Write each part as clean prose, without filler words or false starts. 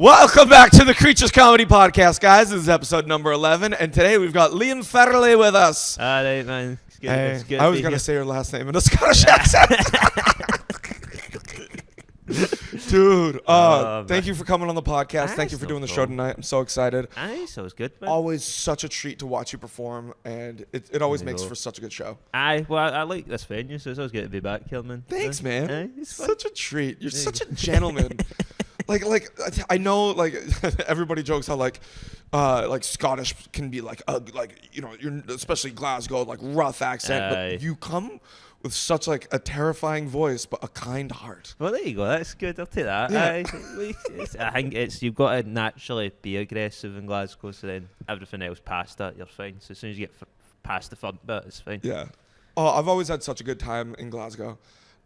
Welcome back to the Creatures Comedy Podcast, guys. This is episode number 11, and today we've got Liam Farrelly with us. All right, man. It's good. Hey, It's good I was going to say your last name in a Scottish accent. Dude, thank you for coming on the podcast. Thank you for doing the show tonight. I'm so excited. Aye, so it's good, man. Always such a treat to watch you perform, and it always makes for such a good show. Aye, well, I like this venue, so it's always good to be back here, man. Thanks, man. Aye, it's fun. Such a treat. You're such a gentleman. Like I know, like everybody jokes how like Scottish can be like you're especially Glasgow, like rough accent, but you come with such like a terrifying voice but a kind heart. Well, there you go. That's good. I'll take that. Yeah. I think you've got to naturally be aggressive in Glasgow, so then everything else past that, you're fine. So as soon as you get past the front bit, it's fine. Yeah. Oh, I've always had such a good time in Glasgow.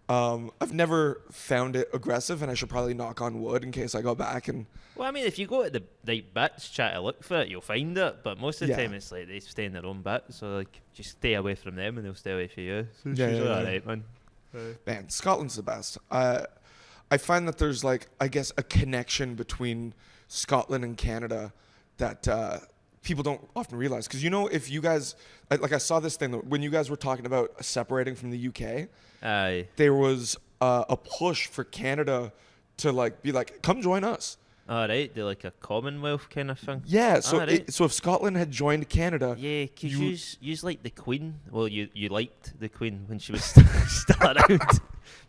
I've never found it aggressive, and I should probably knock on wood in case I go back. And well, I mean, if you go to the right bits, try to look for it, you'll find it. But most of the time, it's like they stay in their own bit. So like, just stay away from them, and they'll stay away from you. So it's usually all right, man. Man, Scotland's the best. I find that there's like, I guess, a connection between Scotland and Canada that people don't often realize. Because if you guys, I saw this thing when you guys were talking about separating from the UK. Aye. There was a push for Canada to be like, come join us. All right, they're like a Commonwealth kind of thing. Yeah, so right. So if Scotland had joined Canada, yeah, because you like the Queen. Well, you liked the Queen when she was still around.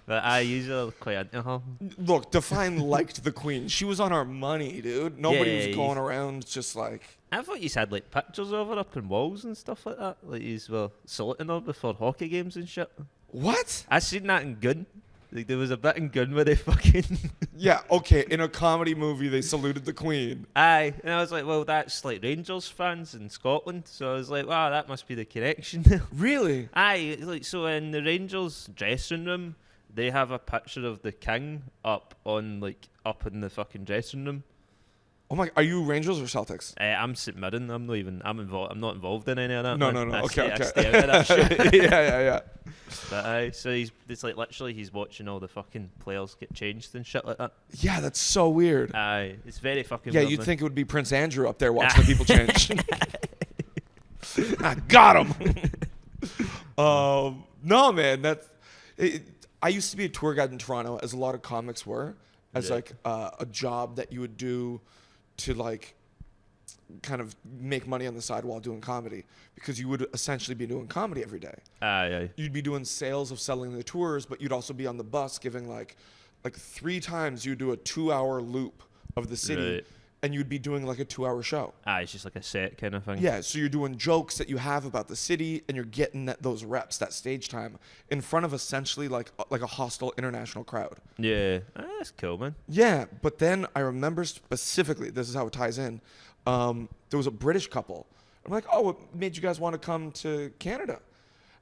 But I usually quite into her. Look, define liked the Queen. She was on our money, dude. Nobody was going around just like. I thought you had like pictures of her up in walls and stuff like that. Like you were saluting her before hockey games and shit. What? I seen that in Gun. Like there was a bit in Gun where they fucking. Yeah, okay. In a comedy movie, they saluted the Queen. Aye, and I was like, well, that's like Rangers fans in Scotland. So I was like, wow, that must be the connection. Really? Aye, like so in the Rangers dressing room, they have a picture of the king up in the fucking dressing room. Oh my! Are you Rangers or Celtics? I'm St Mirren. I'm not involved in any of that. No. Okay. Okay. I stay out of that shit. Yeah. But so it's like literally he's watching all the fucking players get changed and shit like that. Yeah, that's so weird. Aye, it's very fucking. Yeah, weird, you'd man. think it would be Prince Andrew up there watching the people change. I got him. No, man, I used to be a tour guide in Toronto, as a lot of comics were, as a job that you would do to kind of make money on the side while doing comedy, because you would essentially be doing comedy every day. Aye. You'd be doing sales of selling the tours, but you'd also be on the bus giving like 3 times you'd do a 2-hour loop of the city, Right. and you'd be doing like a 2-hour show. It's just like a set kind of thing. Yeah, so you're doing jokes that you have about the city, and you're getting those reps, that stage time, in front of essentially like a hostile international crowd. Yeah, that's cool, man. Yeah, but then I remember specifically, this is how it ties in, there was a British couple. I'm like, oh, what made you guys want to come to Canada?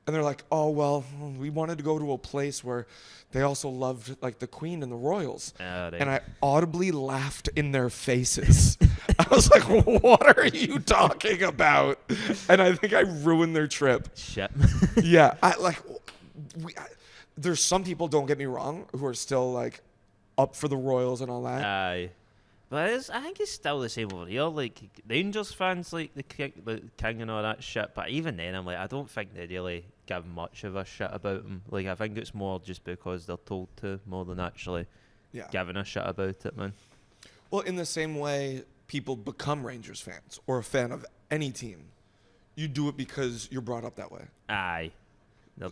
And they're like, oh, well, we wanted to go to a place where they also loved like the Queen and the royals. Right. And I audibly laughed in their faces. I was like, what are you talking about? And I think I ruined their trip. Shit. Yeah, there's some people, don't get me wrong, who are still like up for the royals and all that. Aye. But I think it's still the same over here. Like Rangers fans like the king and all that shit. But even then, I'm like, I don't think they really give much of a shit about him. Like I think it's more just because they're told to, more than actually giving a shit about it, man. Well, in the same way people become Rangers fans or a fan of any team, you do it because you're brought up that way. Aye. They're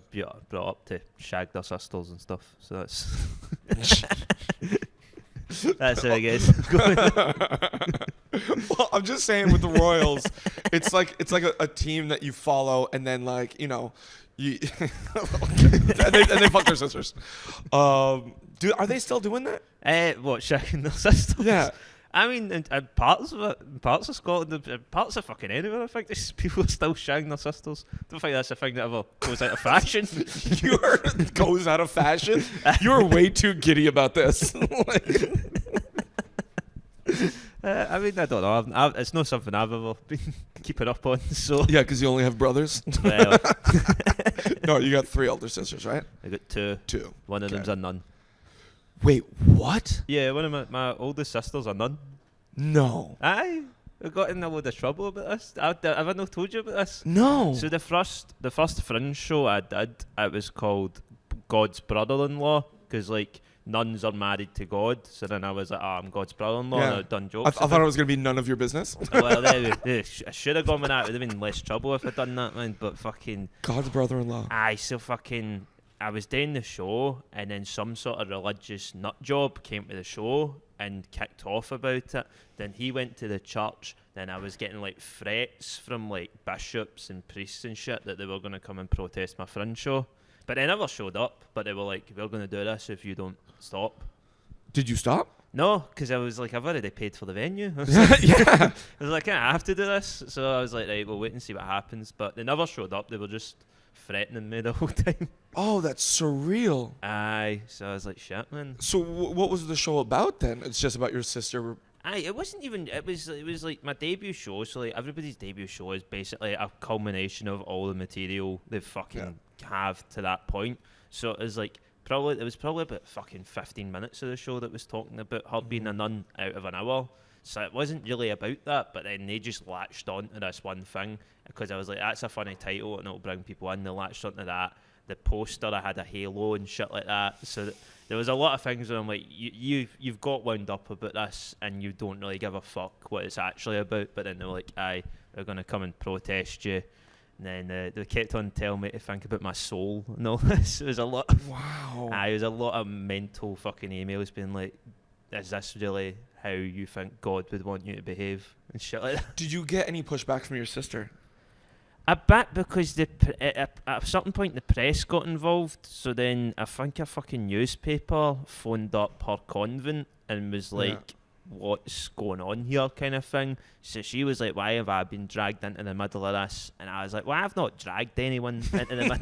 brought up to shag their sisters and stuff. So that's that's how it goes. Well, I'm just saying with the Royals, it's like a team that you follow, and then you and they fuck their sisters. Dude, are they still doing that? What, shagging their sisters? Yeah. I mean, in parts of it, parts of Scotland, parts of fucking anywhere, I think there's people are still shagging their sisters. I don't think that's a thing that ever goes out of fashion. Goes out of fashion? You're way too giddy about this. I mean, I don't know. It's not something I've ever been keeping up on. So yeah, because you only have brothers. Well, no, you got 3 older sisters, right? I got 2. 2. One of them's a nun. Wait, what? Yeah, one of my oldest sisters a nun. No. Aye. We got in a load of trouble about this. Have I not told you about this? No. So the first Fringe show I did, it was called God's Brother-in-Law, because like nuns are married to God. So then I was like, I'm God's brother-in-law, and I'd done I jokes. thought it was going to be none of your business. Well, I should have gone with that. It would have been less trouble if I'd done that, man. But fucking God's brother-in-law. aye, so fucking I was doing the show, and then some sort of religious nut job came to the show and kicked off about it. Then he went to the church. Then I was getting like threats from like bishops and priests and shit that they were going to come and protest my Fringe show. But they never showed up. But they were like, we're going to do this if you don't stop. Did you stop? No, because I was like, I've already paid for the venue. Yeah. I was like, I have to do this. So I was like, right, we'll wait and see what happens. But they never showed up. They were just threatening me the whole time. Oh, that's surreal. Aye. So I was like, shit, man. So what was the show about then? It's just about your sister. Aye, it wasn't even. It was like my debut show. So like everybody's debut show is basically a culmination of all the material they fucking have to that point. So it was like it was probably about fucking 15 minutes of the show that was talking about her being a nun out of an hour. So it wasn't really about that, but then they just latched on to this one thing because I was like, that's a funny title and it'll bring people in. They latched onto that. The poster, I had a halo and shit like that. So there was a lot of things where I'm like, you've got wound up about this and you don't really give a fuck what it's actually about. But then they were like, aye, we're going to come and protest you. And then they kept on telling me to think about my soul and all this. It was a lot of, Wow. it was a lot of mental fucking emails being like, is this really how you think God would want you to behave and shit like that? Did you get any pushback from your sister? A bit, because at a certain point the press got involved. So then I think a fucking newspaper phoned up her convent and was like, what's going on here kind of thing. So she was like, why have I been dragged into the middle of this? And I was like, well, I've not dragged anyone into the middle.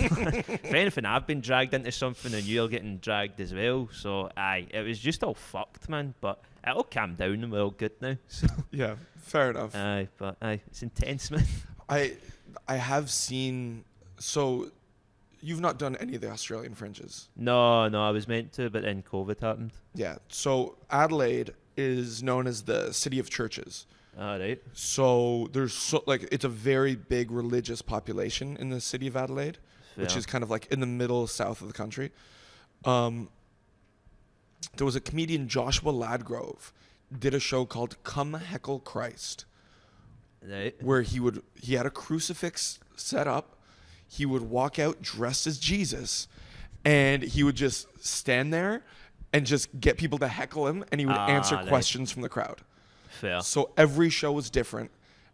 If anything, I've been dragged into something and you're getting dragged as well. So aye, it was just all fucked, man. But it'll calm down and we're all good now. So Yeah, fair enough. aye, but aye, it's intense, man. I have seen. So you've not done any of the Australian Fringes? No, I was meant to, but then COVID happened. Yeah. So Adelaide is known as the city of churches. All right. So there's it's a very big religious population in the city of Adelaide, which is kind of like in the middle south of the country. There was a comedian, Joshua Ladgrove, did a show called Come Heckle Christ, Right. where he had a crucifix set up. He would walk out dressed as Jesus, and he would just stand there and just get people to heckle him, and he would answer questions from the crowd. Fair. So every show was different,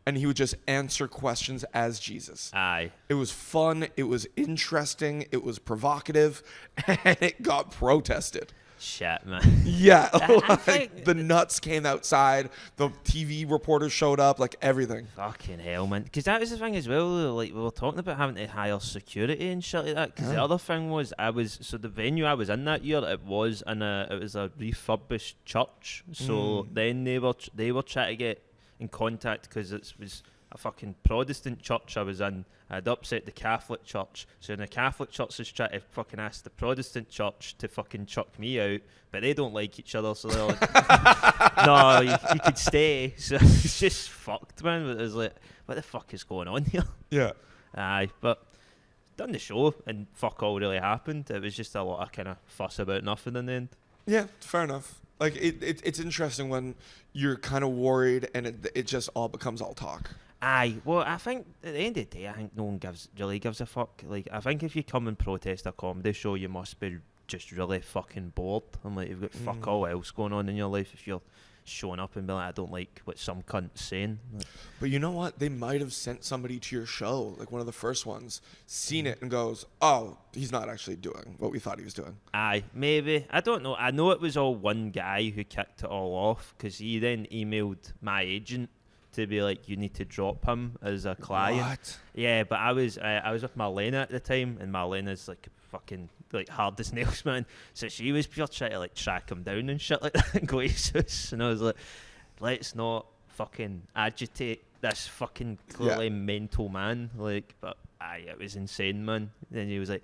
and he would just answer questions as Jesus. Aye. It was fun, it was interesting, it was provocative, and it got protested. Shit, man. Yeah, I think the nuts came outside, the TV reporters showed up, like everything. Fucking hell, man. Because that was the thing as well. Like we were talking about having to hire security and shit like that. Because the other thing was, so the venue I was in that year, it was a refurbished church. So then they were trying to get in contact because it was a fucking Protestant church I was in. I'd upset the Catholic church. So then the Catholic church is trying to fucking ask the Protestant church to fucking chuck me out. But they don't like each other, so they're like, no, you could stay. So it's just fucked, man. But it was like, what the fuck is going on here? Yeah. Aye, but done the show and fuck all really happened. It was just a lot of kind of fuss about nothing in the end. Yeah, fair enough. Like it's interesting when you're kind of worried and it just all becomes all talk. Aye, well, I think at the end of the day, I think no one really gives a fuck. Like, I think if you come and protest a comedy show, you must be just really fucking bored. I'm like, you've got fuck all else going on in your life if you're showing up and be like, I don't like what some cunt's saying. Like, But you know what? They might have sent somebody to your show, like one of the first ones, seen it and goes, oh, he's not actually doing what we thought he was doing. aye, maybe. I don't know. I know it was all one guy who kicked it all off because he then emailed my agent to be like, you need to drop him as a client. What? Yeah, but I was with Marlena at the time, and Marlena's like fucking like hard as nails, man. So she was pure trying to like track him down and shit like that and go to his house. And I was like, let's not fucking agitate this fucking clearly mental man. Like, but aye, it was insane, man. Then he was like,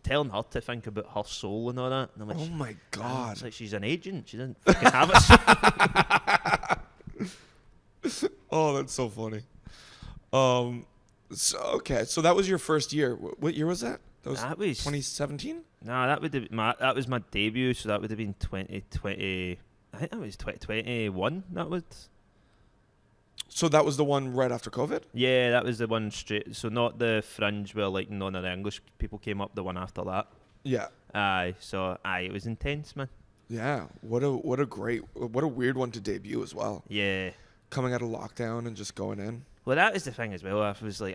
telling her to think about her soul and all that. And I'm like, Oh my God. it's like she's an agent. She doesn't fucking have a soul. Oh, that's so funny. So that was your first year. What year was that? That was 2017? No, that was my debut, so that would have been 2020. I think that was 2021. That was. So that was the one right after COVID? Yeah, that was the one straight. So not the Fringe where like none of the English people came up. The one after that. Yeah. It was intense, man. Yeah. What a weird one to debut as well. Yeah. Coming out of lockdown and just going in. Well, that is the thing as well. I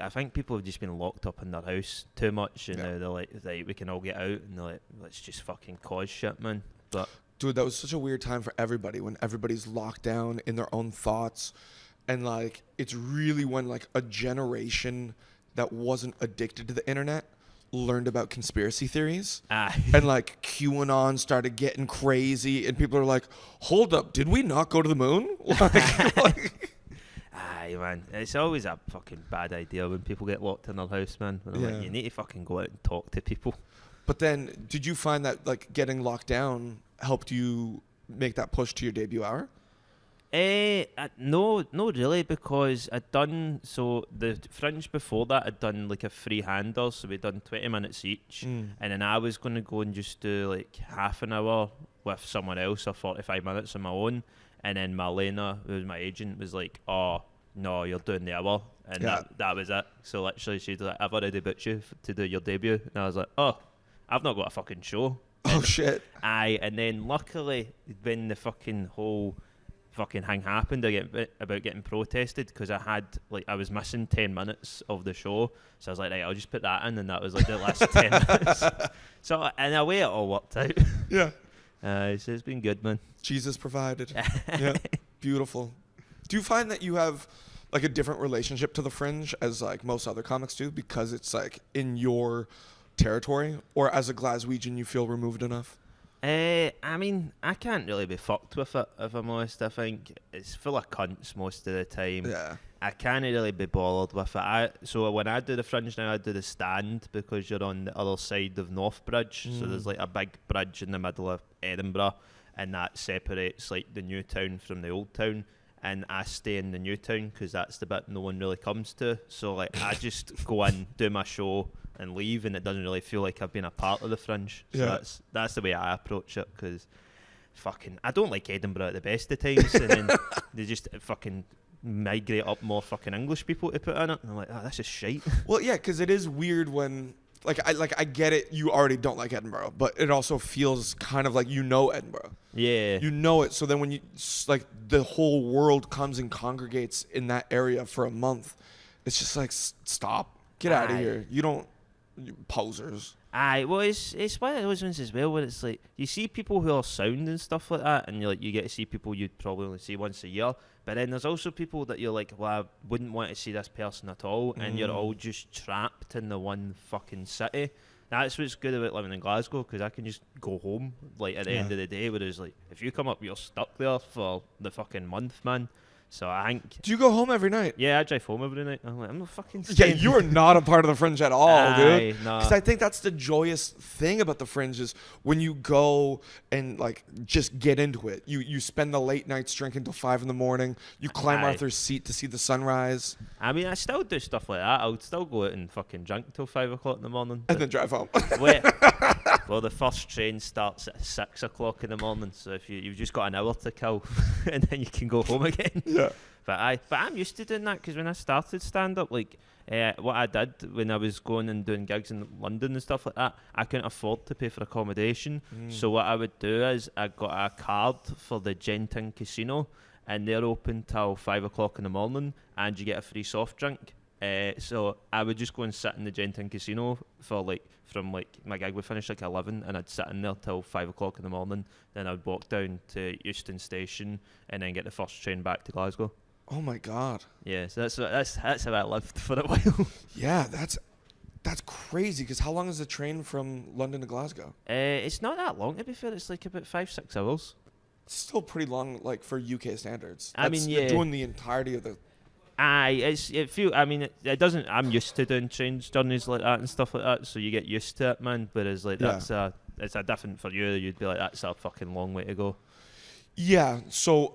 think people have just been locked up in their house too much, and now they're like, we can all get out, and they're like, let's just fucking cause shit, man. But dude, that was such a weird time for everybody when everybody's locked down in their own thoughts, and like it's really when like a generation that wasn't addicted to the internet learned about conspiracy theories, and like QAnon started getting crazy, and people are like, hold up, did we not go to the moon? Man, it's always a fucking bad idea when people get locked in their house, man. When like, you need to fucking go out and talk to people. But then, did you find that like getting locked down helped you make that push to your debut hour? No, really, because I'd done the Fringe before that. I'd done like a free-hander, so we'd done 20 minutes each, and then I was going to go and just do like half an hour with someone else or 45 minutes on my own, and then Marlena, who was my agent, was like, "Oh, no, you're doing the hour," and that was it. So literally, she's like, "I've already booked you to do your debut," and I was like, "Oh, I've not got a fucking show." Oh shit! And then luckily, when the fucking whole fucking thing happened about getting protested, because I was missing 10 minutes of the show, so I was like, right, I'll just put that in, and that was like the last 10 minutes. So in a way, it all worked out. Yeah. So it's been good, man. Jesus provided. Yeah, beautiful. Do you find that you have like a different relationship to the Fringe as like most other comics do because it's like in your territory, or as a Glaswegian you feel removed enough? I mean, I can't really be fucked with it, if I'm honest. I think it's full of cunts most of the time. Yeah. I can't really be bothered with it. So when I do the Fringe now, I do the stand because you're on the other side of North Bridge. So there's like a big bridge in the middle of Edinburgh, and that separates like the new town from the old town. And I stay in the new town because that's the bit no one really comes to. So like I just go in, do my show, and leave, and it doesn't really feel like I've been a part of the Fringe. So that's the way I approach it, because I don't like Edinburgh at the best of times, and then they just fucking migrate up more fucking English people to put in it, and I'm like, this is shite. Well, yeah, because it is weird when I get it, you already don't like Edinburgh, but it also feels kind of like Edinburgh. Yeah. You know it, so then when you like the whole world comes and congregates in that area for a month, it's just like stop, get out of here. You don't. Posers. Well, it's one of those ones as well where it's like you see people who are sound and stuff like that, and you get to see people you'd probably only see once a year. But then there's also people that you're like, well, I wouldn't want to see this person at all, and you're all just trapped in the one fucking city. That's what's good about living in Glasgow, because I can just go home like at the end of the day. Whereas like if you come up, you're stuck there for the fucking month, man. So I think. Do you go home every night? Yeah, I drive home every night. I'm like, I'm not fucking. Yeah, you are not a part of the Fringe at all, dude. No. Because I think that's the joyous thing about the Fringe is when you go and like just get into it. You spend the late nights drinking till 5 a.m. You climb Arthur's Seat to see the sunrise. I mean, I still do stuff like that. I would still go out and fucking drink till 5 o'clock in the morning. And then drive home. Well, the first train starts at 6 o'clock in the morning, so if you've just got an hour to kill, and then you can go home again. Yeah. But I'm used to doing that, because when I started stand-up, like, what I did when I was going and doing gigs in London and stuff like that, I couldn't afford to pay for accommodation. So what I would do is I got a card for the Genting Casino, and they're open till 5 o'clock in the morning, and you get a free soft drink. So I would just go and sit in the Genting Casino for from my gig would finish 11, and I'd sit in there till 5 o'clock in the morning. Then I'd walk down to Euston Station and then get the first train back to Glasgow. Oh my god. Yeah, so that's how I lived for a while. Yeah, that's crazy. Because how long is the train from London to Glasgow? It's not that long, to be fair. It's like about 5-6 hours. It's still pretty long, like for UK standards. I mean, yeah, doing the entirety of the. It doesn't. I'm used to doing train journeys like that and stuff like that, so you get used to it, man. Whereas it's a different for you. You'd be like, that's a fucking long way to go. Yeah. So,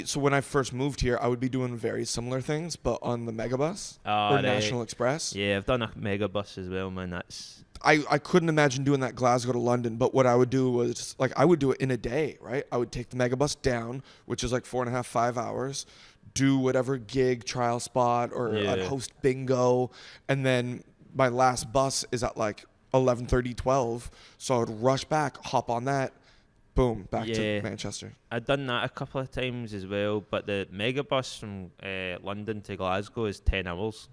So when I first moved here, I would be doing very similar things, but on the Megabus or National Express. Yeah, I've done a Megabus as well, man. I couldn't imagine doing that Glasgow to London, but what I would do was, like, I would do it in a day, right? I would take the Megabus down, which is like 4.5, 5 hours, do whatever gig, trial spot, or I'd host bingo, and then my last bus is at like 11:30, 12, so I would rush back, hop on that, boom, back to Manchester. I've done that a couple of times as well, but the Megabus from London to Glasgow is 10 hours.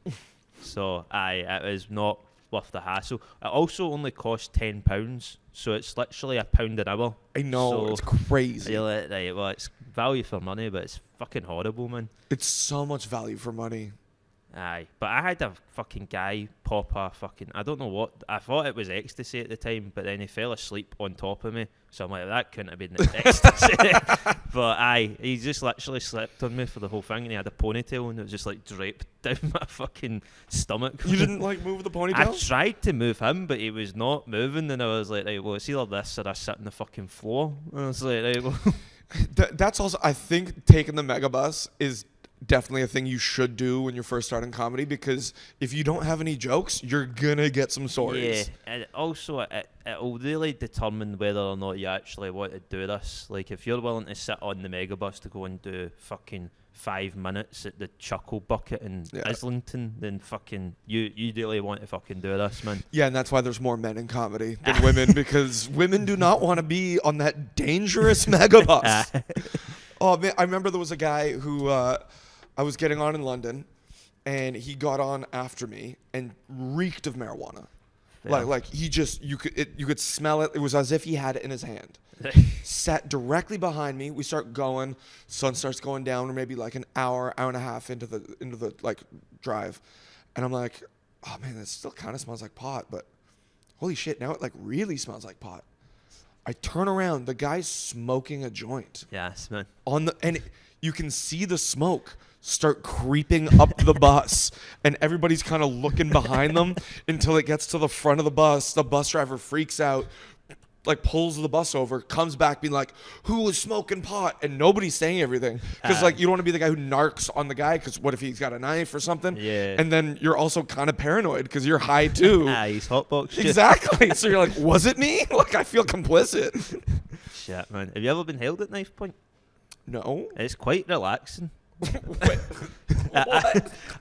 So, it is not worth the hassle. It also only costs £10, so it's literally £1 an hour. I know, so it's crazy. You're like, right, well, it's value for money, but it's fucking horrible, man. It's so much value for money. Aye, but I had a fucking guy pop a fucking, I don't know what, I thought it was ecstasy at the time, but then he fell asleep on top of me, so I'm like, that couldn't have been ecstasy. But aye, he just literally slept on me for the whole thing, and he had a ponytail, and it was just like draped down my fucking stomach. You didn't like move the ponytail? I tried to move him, but he was not moving, and I was like, right, well, it's either this or I sit on the fucking floor. And I was like, right, well. That's also, I think taking the Megabus is definitely a thing you should do when you're first starting comedy, because if you don't have any jokes, you're gonna get some stories. Yeah, and also it'll really determine whether or not you actually want to do this. Like, if you're willing to sit on the Megabus to go and do fucking 5 minutes at the Chuckle Bucket in Islington, then fucking you really want to fucking do this, man. Yeah, and that's why there's more men in comedy than women, because women do not want to be on that dangerous Megabus. Oh man, I remember there was a guy who I was getting on in London, and he got on after me and reeked of marijuana. Yeah. Like he just, you could smell it. It was as if he had it in his hand. Sat directly behind me. We start going. Sun starts going down. We're maybe like an hour and a half into the like drive, and I'm like, oh man, this still kind of smells like pot, but holy shit, now it like really smells like pot. I turn around. The guy's smoking a joint. Yes, man. You can see the smoke start creeping up the bus, and everybody's kind of looking behind them until it gets to the front of the bus. The bus driver freaks out, like pulls the bus over, comes back being like, who was smoking pot? And nobody's saying everything, because like, you don't want to be the guy who narcs on the guy, because what if he's got a knife or something? Yeah. And then you're also kind of paranoid because you're high too. He's hotboxed. Exactly. So you're like, was it me? Like, I feel complicit. Shit, man. Have you ever been held at knife point? No. It's quite relaxing. What?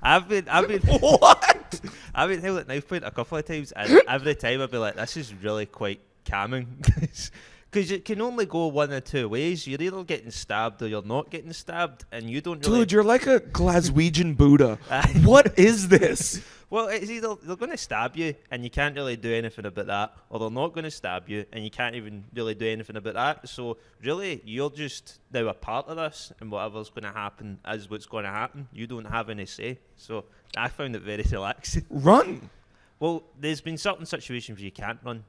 I've been What? I've been held at knife point a couple of times, and every time I'd be like, this is really quite calming, because it can only go one of two ways. You're either getting stabbed or you're not getting stabbed, and you don't really... Dude, you're like a Glaswegian Buddha. What is this? Well, it's either they're going to stab you and you can't really do anything about that, or they're not going to stab you and you can't even really do anything about that. So really, you're just now a part of this, and whatever's going to happen is what's going to happen. You don't have any say. So I found it very relaxing. Run. Well, there's been certain situations where you can't run,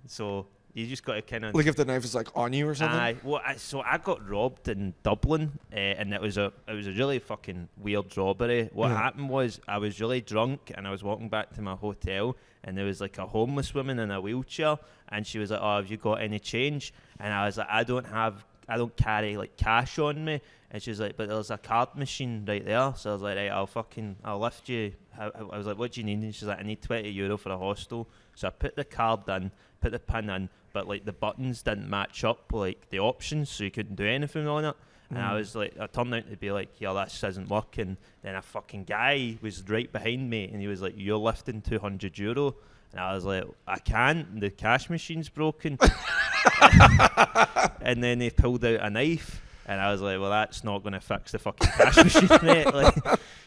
so you just got to kind of... Like if the knife is like on you or something? So I got robbed in Dublin, and it was a really fucking weird robbery. What happened was, I was really drunk, and I was walking back to my hotel, and there was like a homeless woman in a wheelchair, and she was like, oh, have you got any change? And I was like, I don't carry like cash on me. And she was like, but there's a card machine right there. So I was like, right, I'll lift you. I was like, what do you need? And she's like, I need €20 for a hostel. So I put the card in, put the pin in, but like the buttons didn't match up like the options, so you couldn't do anything on it. And I was like, I turned out to be like, yeah, this isn't working. Then a fucking guy was right behind me, and he was like, you're lifting €200. And I was like, I can't, the cash machine's broken. And then they pulled out a knife, and I was like, well, that's not going to fix the fucking cash machine, mate. Like,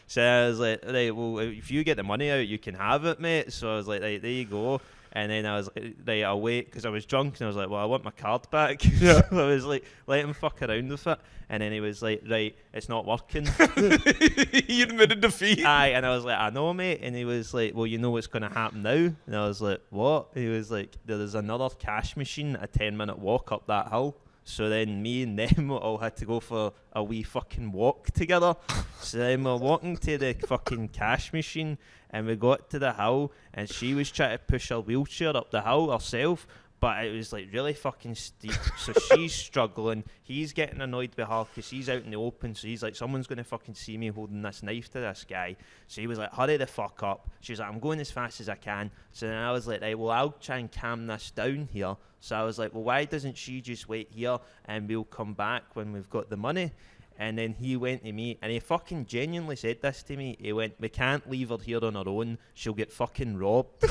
so I was like, right, well, if you get the money out, you can have it, mate. So I was like, right, there you go. And then I was like, right, I'll wait, because I was drunk, and I was like, well, I want my card back. Yeah. So I was like, let him fuck around with it. And then he was like, right, it's not working. He admitted defeat. Aye, and I was like, I know, mate. And he was like, well, you know what's going to happen now? And I was like, what? He was like, there's another cash machine a 10-minute walk up that hill. So then me and them all had to go for a wee fucking walk together. So then we're walking to the fucking cash machine, and we got to the hill, and she was trying to push her wheelchair up the hill herself, But it was like really fucking steep. So she's struggling. He's getting annoyed with her because he's out in the open. So he's like, someone's going to fucking see me holding this knife to this guy. So he was like, hurry the fuck up. She was like, I'm going as fast as I can. So then I was like, right, well, I'll try and calm this down here. So I was like, well, why doesn't she just wait here and we'll come back when we've got the money? And then he went to me, and he fucking genuinely said this to me. He went, we can't leave her here on her own. She'll get fucking robbed.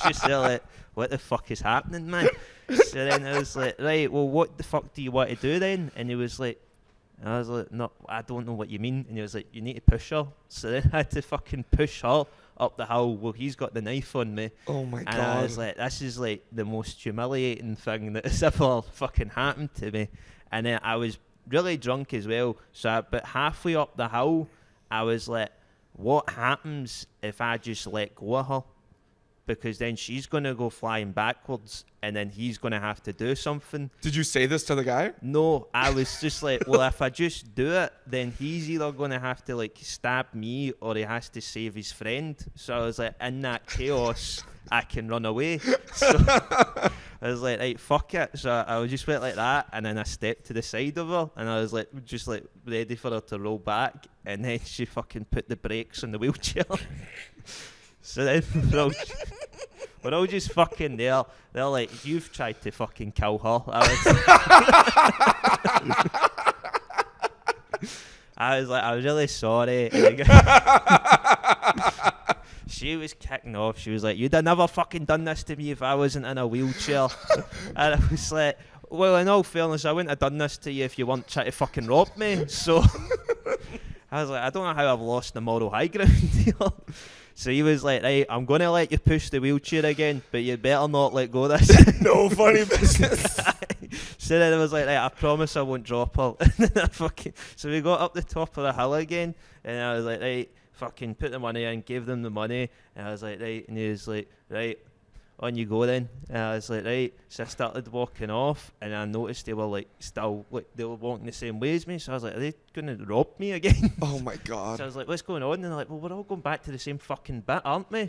She's still like, what the fuck is happening, man? So then I was like, right, well, what the fuck do you want to do then? And he was like, I was like, no, I don't know what you mean. And he was like, you need to push her. So then I had to fucking push her up the hill. Well, he's got the knife on me. Oh my God. And I was like, this is like the most humiliating thing that has ever fucking happened to me. And then I was really drunk as well. So about halfway up the hill, I was like, what happens if I just let go of her? Because then she's going to go flying backwards and then he's going to have to do something. Did you say this to the guy? No, I was just like, well, if I just do it, then he's either going to have to like stab me or he has to save his friend. So I was like, in that chaos, I can run away. So I was like, right, fuck it. So I just went like that, and then I stepped to the side of her, and I was like, just like ready for her to roll back, and then she fucking put the brakes on the wheelchair. So then we're all just fucking there. They're like, you've tried to fucking kill her. I was like, I'm really sorry. She was kicking off. She was like, you'd have never fucking done this to me if I wasn't in a wheelchair. And I was like, well, in all fairness, I wouldn't have done this to you if you weren't trying to fucking rob me. So I was like, I don't know how I've lost the moral high ground here. So he was like, right, I'm going to let you push the wheelchair again, but you better not let go of this. No funny business. So then I was like, right, I promise I won't drop her. And then so we got up the top of the hill again, and I was like, right, fucking put the money in, gave them the money, and I was like, right, and he was like, right, on you go then. And I was like, right. So I started walking off, and I noticed they were like still like they were walking the same way as me. So I was like, are they gonna rob me again? Oh my God. So I was like, what's going on? And they're like, well, we're all going back to the same fucking bit, aren't we?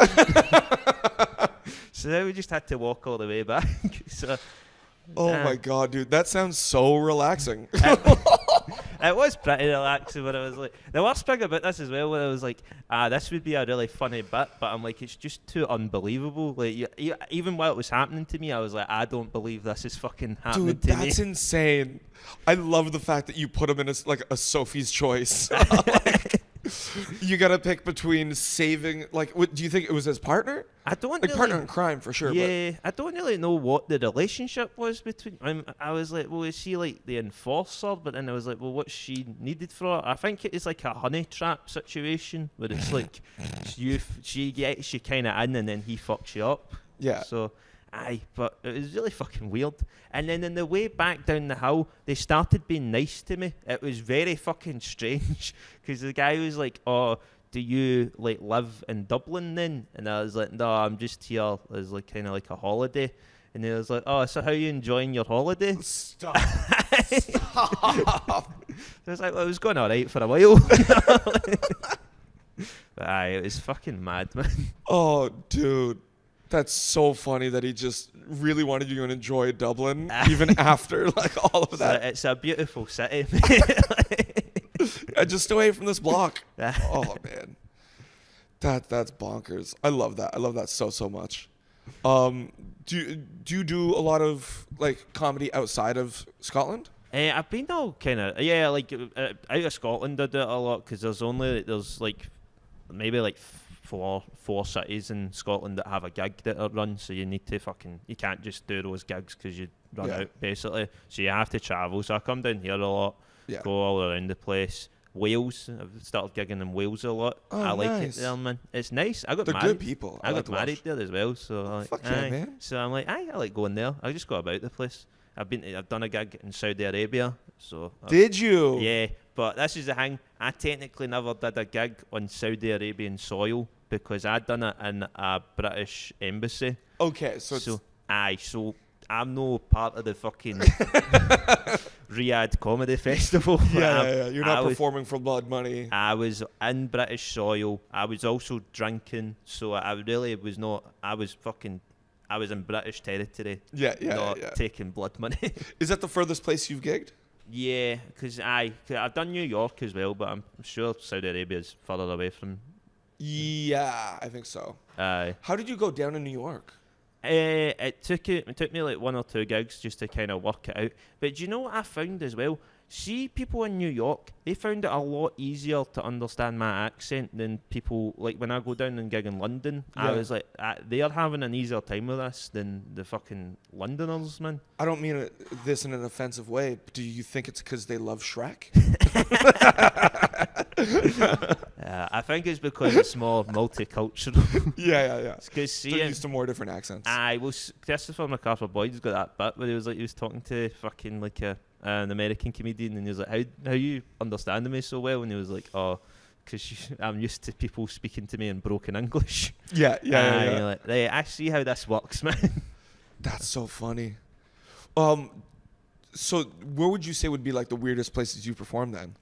So then we just had to walk all the way back. So oh my God, dude, that sounds so relaxing. It was pretty relaxing, but I was like, the worst thing about this as well, where I was like, this would be a really funny bit, but I'm like, it's just too unbelievable. Like, even while it was happening to me, I was like, I don't believe this is fucking happening Dude, to me. that's insane. I love the fact that you put him in a Sophie's choice. You gotta pick between saving, like, what do you think it was his partner? I don't like really, partner in crime for sure. Yeah, I don't really know what the relationship was between. I was like, well, is she like the enforcer? But then I was like, well, what's she needed for? I think it is like a honey trap situation where it's like she gets you kind of in and then he fucks you up. Yeah. So. Aye, but it was really fucking weird. And then on the way back down the hill, they started being nice to me. It was very fucking strange because the guy was like, oh, do you like live in Dublin then? And I was like, no, I'm just here as like kind of like a holiday. And he was like, oh, so how are you enjoying your holiday? Stop. Stop. I was like, well, it was going all right for a while. But aye, it was fucking mad, man. Oh, dude. That's so funny that he just really wanted you to enjoy Dublin even after like all of that. So it's a beautiful city. Just away from this block. Oh man, that's bonkers. I love that. I love that so much. Do you do a lot of like comedy outside of Scotland? I've been all kind of like out of Scotland. I do it a lot because there's like maybe like four cities in Scotland that have a gig that are run, so you need to you can't just do those gigs because you run out basically, so you have to travel. So I come down here a lot, go all around the place. Wales, I've started gigging in Wales a lot. I like it there, man. It's nice. They're good people. I got married there as well, so like, fuck yeah, man. So I'm like, I like going there. I just go about the place. I've done a gig in Saudi Arabia. So did you? Yeah, but this is the thing. I technically never did a gig on Saudi Arabian soil because I'd done it in a British embassy. Okay, so I'm no part of the fucking Riyadh Comedy Festival. Yeah. You're not I was- performing for blood money. I was in British soil. I was also drinking, so I really was not. I was in British territory, not taking blood money. Is that the furthest place you've gigged? Yeah, because I've done New York as well, but I'm sure Saudi Arabia is further away from. Yeah, I think so. Aye. How did you go down in New York? It took me like 1 or 2 gigs just to kind of work it out. But do you know what I found as well? See, people in New York, they found it a lot easier to understand my accent than people, like when I go down and gig in London. I was like, they're having an easier time with this than the fucking Londoners, man. I don't mean this in an offensive way, but do you think it's because they love Shrek? I think it's because it's more multicultural. Yeah. Because They're used to more different accents. Christopher McArthur Boyd's got that bit where he was talking to fucking like an American comedian, and he was like, how you understanding me so well? And he was like, oh, because I'm used to people speaking to me in broken English. Yeah. You're like, hey, I see how this works, man. That's so funny. So where would you say would be like the weirdest places you performed then?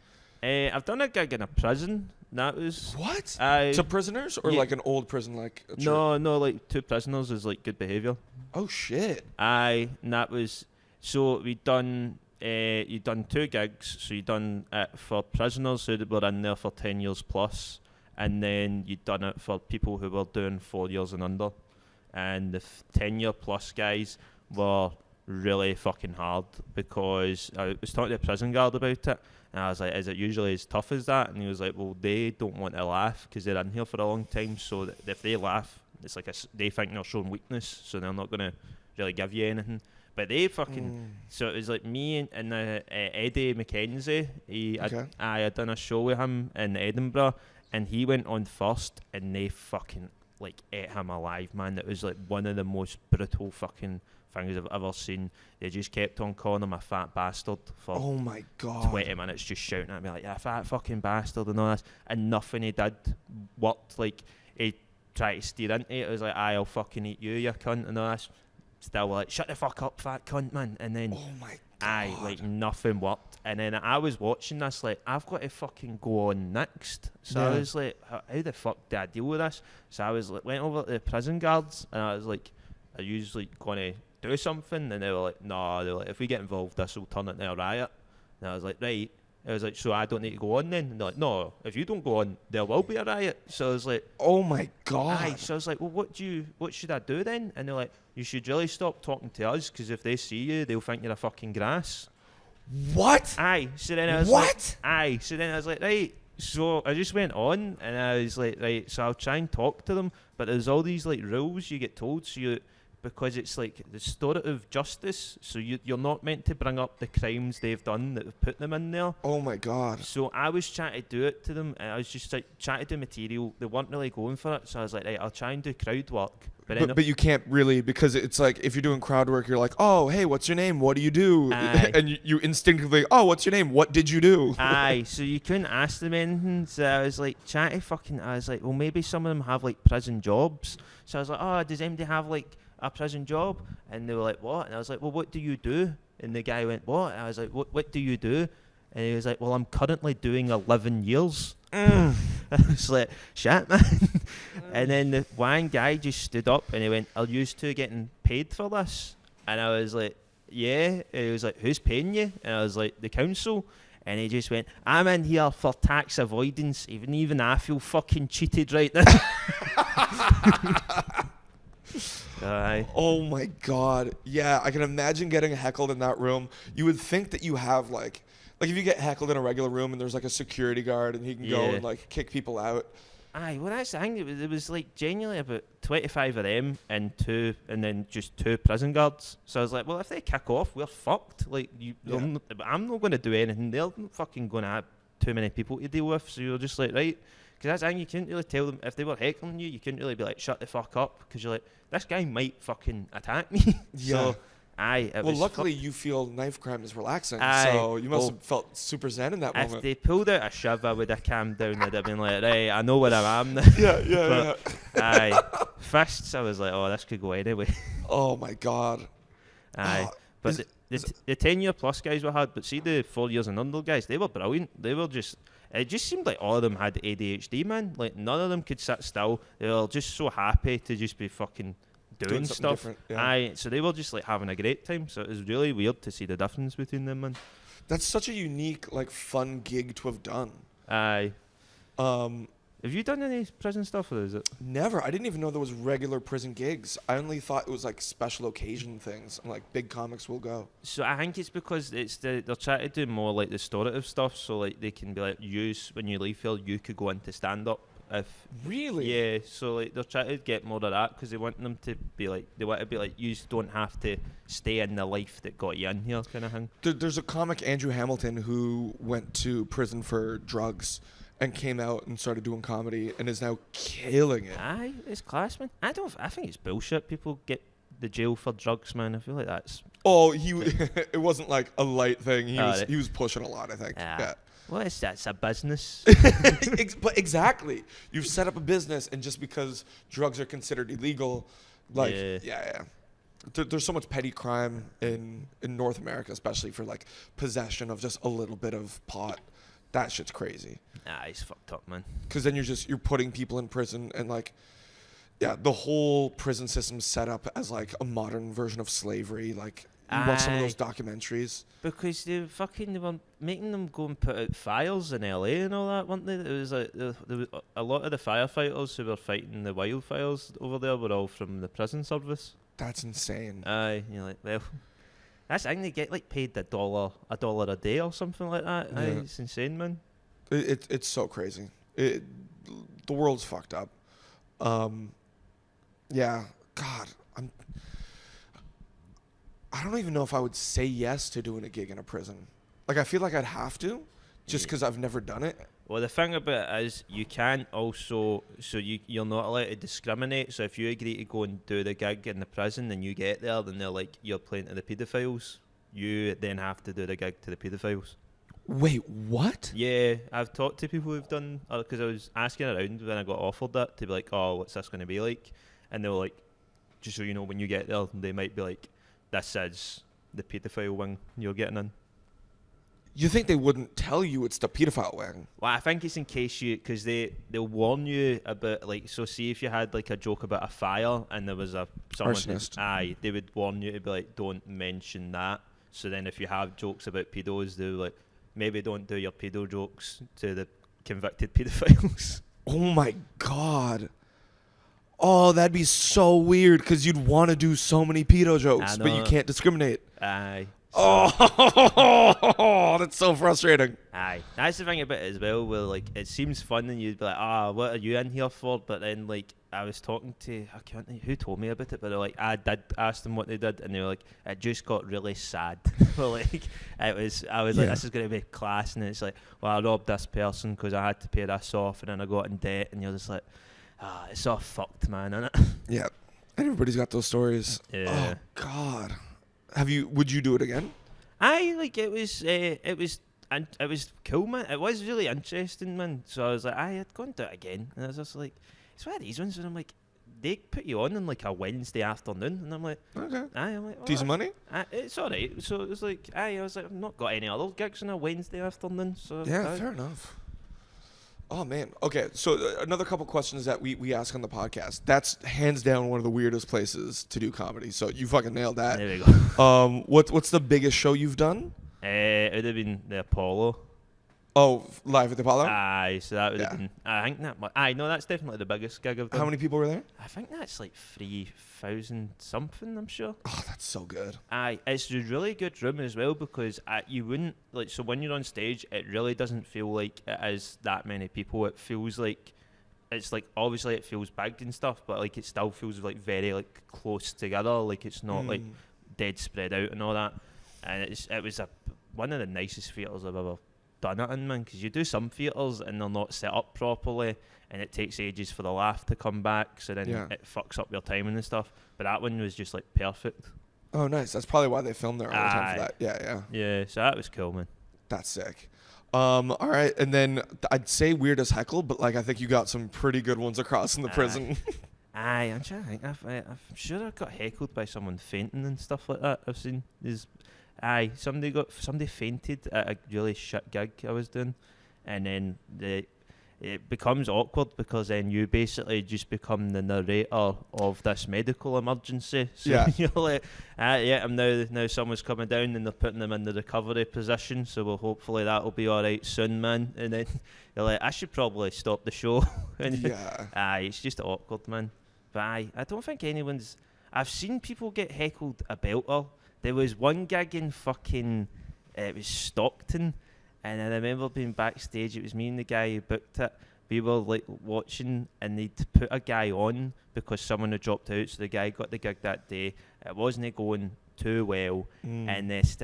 I've done a gig in a prison. That was what? To prisoners or like an old prison, like a church? No, like 2 prisoners is like good behaviour. Oh shit. And that was so we done. You done 2 gigs. So you done it for prisoners who were in there for 10 years plus, and then you done it for people who were doing 4 years and under. And the 10-year plus guys were really fucking hard, because I was talking to a prison guard about it, and I was like, is it usually as tough as that? And he was like, well, they don't want to laugh because they're in here for a long time, so that if they laugh, it's like they think they're showing weakness, so they're not going to really give you anything. But they fucking so it was like me and Eddie McKenzie. I had done a show with him in Edinburgh, and he went on first, and they fucking like ate him alive, man. It was like one of the most brutal fucking things I've ever seen. They just kept on calling him a fat bastard for oh my god 20 minutes, just shouting at me like, yeah, fat fucking bastard and all this, and nothing he did worked. Like, he tried to steer into it. It was like, I'll fucking eat you cunt, and all this. Still like, shut the fuck up, fat cunt, man. And then oh my god, like nothing worked. And then I was watching this like, I've got to fucking go on next. So I was like, how the fuck do I deal with this? So I was like, went over to the prison guards, and I was like, are you like going to do something? And they were like, no. They were like, if we get involved, this will turn into a riot. And I was like, right. I was like, so I don't need to go on then? And they're like, no, if you don't go on, there will be a riot. So I was like, oh my god. So I was like, well, what should I do then? And they're like, you should really stop talking to us, because if they see you, they'll think you're a fucking grass. What? So then I was like, so then I was like, right. So I just went on, and I was like, right, so I'll try and talk to them, but there's all these like rules you get told, so because it's like restorative justice, so you're not meant to bring up the crimes they've done that have put them in there. Oh my god. So I was trying to do it to them, and I was just like trying to do material. They weren't really going for it, so I was like, right, I'll try and do crowd work. But you can't really, because it's like, if you're doing crowd work, you're like, oh, hey, what's your name? What do you do? And you instinctively, oh, what's your name? What did you do? So you couldn't ask them anything. So I was like, I was like, well, maybe some of them have like prison jobs. So I was like, oh, does anybody have like a prison job? And they were like, what? And I was like, well, what do you do? And the guy went, what? And I was like, what do you do? And he was like, well, I'm currently doing 11 years. I was like, shit, man. And then the one guy just stood up and he went, are you two getting paid for this? And I was like, yeah. And he was like, who's paying you? And I was like, the council. And he just went, I'm in here for tax avoidance. Even I feel fucking cheated right now. Oh my god. Yeah, I can imagine getting heckled in that room. You would think that you have like if you get heckled in a regular room and there's like a security guard and he can go and like kick people out. Well, that's the thing. It was like genuinely about 25 of them and then just 2 prison guards. So I was like, well, if they kick off, we're fucked. Like, I'm not going to do anything. They're not fucking going to have too many people to deal with. So you're just like, right. Because that's the thing, you couldn't really tell them. If they were heckling you, you couldn't really be like, shut the fuck up. Because you're like, this guy might fucking attack me. Yeah. So, luckily you feel knife crime is relaxing, so you must have felt super zen in that moment. If they pulled out a shove, I would have calmed down. I'd have been like, right, I know where I am now. Yeah. Fists, I was like, oh, this could go anyway. Oh my god. But the 10-year plus guys were hard, but see the 4 years and under guys, they were brilliant. They were just, it just seemed like all of them had ADHD, man. Like none of them could sit still. They were just so happy to just be fucking doing stuff. Yeah. So they were just like having a great time. So it was really weird to see the difference between them, man. That's such a unique, like, fun gig to have done. Aye. Have you done any prison stuff, or is it? Never. I didn't even know there was regular prison gigs. I only thought it was like special occasion things, and like big comics will go. So I think it's because they're trying to do more like the restorative stuff. So like they can be like, when you leave here, you could go into stand up. Really? Yeah. So like they're trying to get more of that because they want them to be like, you don't have to stay in the life that got you in here, kind of thing. There's a comic, Andrew Hamilton, who went to prison for drugs and came out and started doing comedy and is now killing it. Aye, it's class, man. I think it's bullshit. People get the jail for drugs, man. I feel like that's. Oh, it wasn't like a light thing. He was pushing a lot, I think. Yeah. Well, it's a business. But exactly, you've set up a business, and just because drugs are considered illegal, like yeah. There's so much petty crime in North America, especially for like possession of just a little bit of pot. That shit's crazy. Nah, he's fucked up, man. Because then you're putting people in prison, and like, yeah, the whole prison system's set up as like a modern version of slavery. Like, you watch some of those documentaries. Because they were making them go and put out fires in LA and all that, weren't they? It was like there was a lot of the firefighters who were fighting the wildfires over there were all from the prison service. That's insane. Aye, you're like, well. I think they get like paid $1 a day or something like that. Yeah. Aye, it's insane, man. It's so crazy. The world's fucked up. Yeah, God, I don't even know if I would say yes to doing a gig in a prison. Like, I feel like I'd have to, just because I've never done it. Well, the thing about it is you can't also, so you're not allowed to discriminate. So if you agree to go and do the gig in the prison and you get there, then they're like, you're playing to the paedophiles. You then have to do the gig to the paedophiles. Wait, what? Yeah, I've talked to people who've done, because I was asking around when I got offered that to be like, oh, what's this going to be like? And they were like, just so you know, when you get there, they might be like, this is the paedophile wing you're getting in. You think they wouldn't tell you it's the pedophile wing? Well, I think it's in case because they'll warn you about, like, so see if you had like a joke about a fire and there was someone arsonist. They would warn you to be like, don't mention that. So then if you have jokes about pedos, they're like, maybe don't do your pedo jokes to the convicted pedophiles. Oh my God. Oh, that'd be so weird because you'd want to do so many pedo jokes, but you can't discriminate. Aye. Oh, that's so frustrating. Aye, that's the thing about it as well, where like it seems fun and you'd be like, what are you in here for? But then like I was talking to, I can't think who told me about it, but they're like, I did ask them what they did, and they were like, it just got really sad. Like I was like, this is going to be class, and it's like, well, I robbed this person because I had to pay this off, and then I got in debt, and you're just like, it's all fucked, man, isn't it? Yeah, everybody's got those stories. Yeah. Oh God. Would you do it again? It was cool, man. It was really interesting, man. So I was like, I'd go and do it again. And I was just like, it's one of these ones where I'm like, they put you on like a Wednesday afternoon, and I'm like, okay. I'm like, decent money? It's alright. So it was like, I was like, I've not got any other gigs on a Wednesday afternoon. So yeah, fair enough. Oh, man. Okay, so another couple questions that we ask on the podcast. That's hands down one of the weirdest places to do comedy. So you fucking nailed that. There we go. What's the biggest show you've done? It would have been the Apollo. Oh, live at the Apollo? Aye, so that would have been, I think that, no, that's definitely the biggest gig I've done. How many people were there? I think that's like 3,000 something, I'm sure. Oh, that's so good. Aye, it's a really good room as well because you wouldn't, like, so when you're on stage, it really doesn't feel like it is that many people. It feels like, it's like, obviously it feels big and stuff, but like it still feels like very like close together, like it's not like dead spread out and all that. And it was one of the nicest theatres I've ever done it in, man, because you do some theatres and they're not set up properly and it takes ages for the laugh to come back, so then it fucks up your timing and stuff. But that one was just like perfect. Oh, nice. That's probably why they filmed there all the time for that. Yeah, so that was cool, man. That's sick. All right, and then I'd say weird as heckle, but like I think you got some pretty good ones across in the prison. Aye, I'm trying to think. I'm sure I got heckled by someone fainting and stuff like that. I've seen these. Aye, somebody fainted at a really shit gig I was doing, and then it becomes awkward because then you basically just become the narrator of this medical emergency. So Yeah. you're like, yeah, I'm now someone's coming down and they're putting them in the recovery position. So hopefully that'll be all right soon, man. And then you're like, I should probably stop the show. And Yeah. aye, it's just awkward, man. But I don't think anyone's. I've seen people get heckled a belter. There was one gig in fucking, it was Stockton, and I remember being backstage. It was me and the guy who booked it. We were like watching, and they'd put a guy on because someone had dropped out. So the guy got the gig that day. It wasn't going too well, and this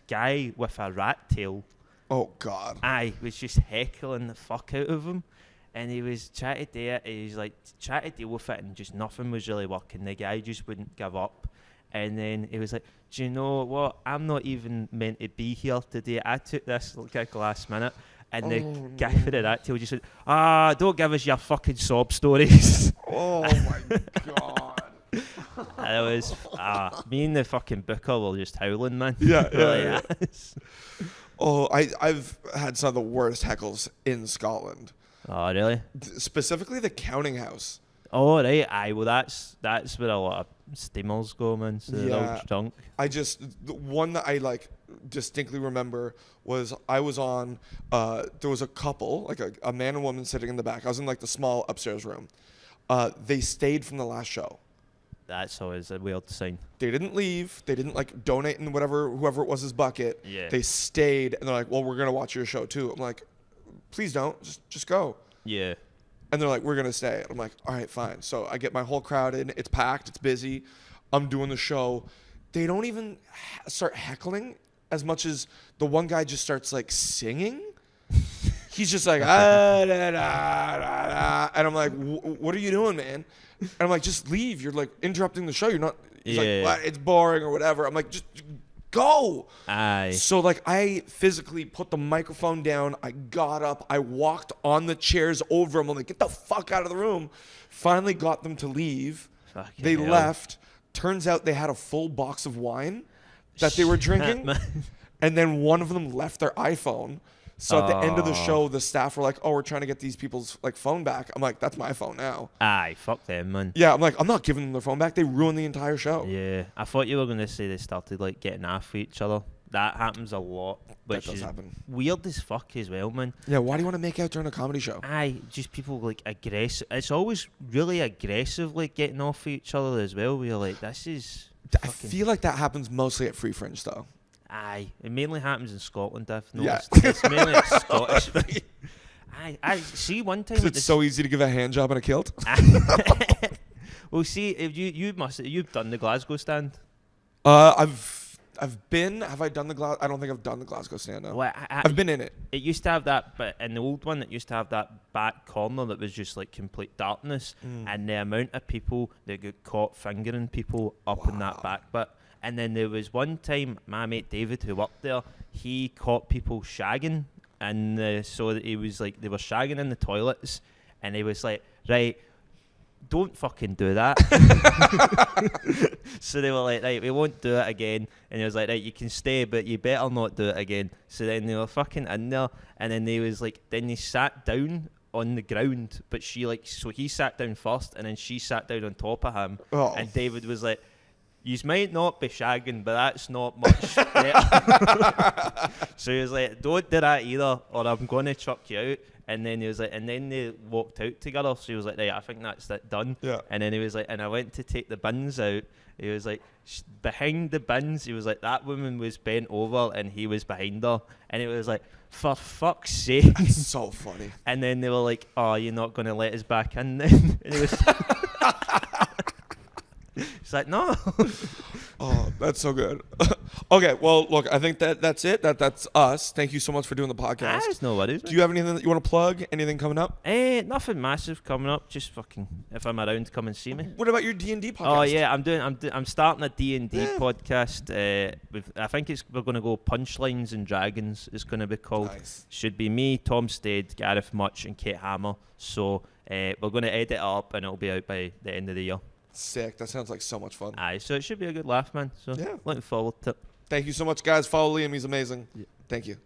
guy with a rat tail. Oh God. Aye, was just heckling the fuck out of him. And he was trying to do it. He was like trying to deal with it, and just nothing was really working. The guy just wouldn't give up. And then he was like, do you know what? I'm not even meant to be here today. I took this gig last minute. And the guy with that tail just said, don't give us your fucking sob stories. Oh my God. And it was, me and the fucking booker were just howling, man. Yeah. Oh, I've had some of the worst heckles in Scotland. Oh, really? Specifically the Counting House. Oh, right. Aye, well, that's where a lot of steamers go, man. So they're all drunk. The one that I like distinctly remember was I was on, there was a couple, like a man and woman sitting in the back. I was in like the small upstairs room. They stayed from the last show. That's always a weird sign. They didn't leave. They didn't like donate in whoever it was his bucket. Yeah. They stayed, and they're like, well, we're going to watch your show too. I'm like, please don't. Just go. Yeah. And they're like, we're going to stay. I'm like, all right, fine. So I get my whole crowd in. It's packed. It's busy. I'm doing the show. They don't even start heckling as much as the one guy just starts like singing. He's just like, da, da, da, da. And I'm like, what are you doing, man? And I'm like, just leave. You're like interrupting the show. You're not. He's like, what? It's boring or whatever. I'm like, just go. Aye. So like I physically put the microphone down. I got up. I walked on the chairs over him. I'm like, get the fuck out of the room. Finally got them to leave. Fucking They hell. left. Turns out they had a full box of wine that they were drinking. And then one of them left their iPhone. So at the end of the show, the staff were like, oh, we're trying to get these people's like phone back. I'm like, that's my phone now. Aye, fuck them, man. Yeah, I'm like, I'm not giving them their phone back. They ruined the entire show. Yeah, I thought you were going to say they started like getting off with each other. That happens a lot, which That does is happen. weird as fuck as well, man. Yeah, why do you want to make out during a comedy show? Aye, just people like aggressive. It's always really aggressively getting off with each other as well. We're like, this is. I feel like that happens mostly at Free Fringe, though. Aye, it mainly happens in Scotland. I've Yeah. noticed. It's mainly a Scottish thing. I see one time. It's so easy to give a hand job in a kilt. Well, see, if you've done the Glasgow stand. I've been. Have I done the Glasgow? I don't think I've done the Glasgow stand. No. Well, I've been in it. It used to have that, but in the old one, it used to have that back corner that was just like complete darkness, and the amount of people that got caught fingering people up in that back bit. And then there was one time, my mate David, who worked there, he caught people shagging, and so that he was like, they were shagging in the toilets, and he was like, right, don't fucking do that. So they were like, right, we won't do it again. And he was like, right, you can stay, but you better not do it again. So then they were fucking in there, and then they was like, then they sat down on the ground, but she like, so he sat down first, and then she sat down on top of him. Oh. And David was like, you might not be shagging, but that's not much better. So he was like, don't do that either, or I'm going to chuck you out. And then he was like, and then they walked out together. So he was like, right, I think that's that done. Yeah. And then he was like, and I went to take the bins out. He was like, behind the bins, he was like, that woman was bent over and he was behind her. And it was like, for fuck's sake. That's so funny. And then they were like, oh, you're not going to let us back in then? And he was... It's like, no. Oh, That's so good. Okay, well, look, I think that's it. That's us. Thank you so much for doing the podcast. There's no worries. Do you have anything that you want to plug? Anything coming up? Nothing massive coming up. Just fucking if I'm around, come and see me. What about your D&D podcast? Oh yeah, I'm starting a D&D podcast. I think we're going to go Punchlines and Dragons. It's going to be called. Nice. Should be me, Tom Stade, Gareth Much, and Kate Hammer. So we're going to edit it up, and it'll be out by the end of the year. Sick. That sounds like so much fun. Aye, so it should be a good laugh, man. So Yeah. looking forward to it. Thank you so much, guys. Follow Liam. He's amazing. Yeah. Thank you.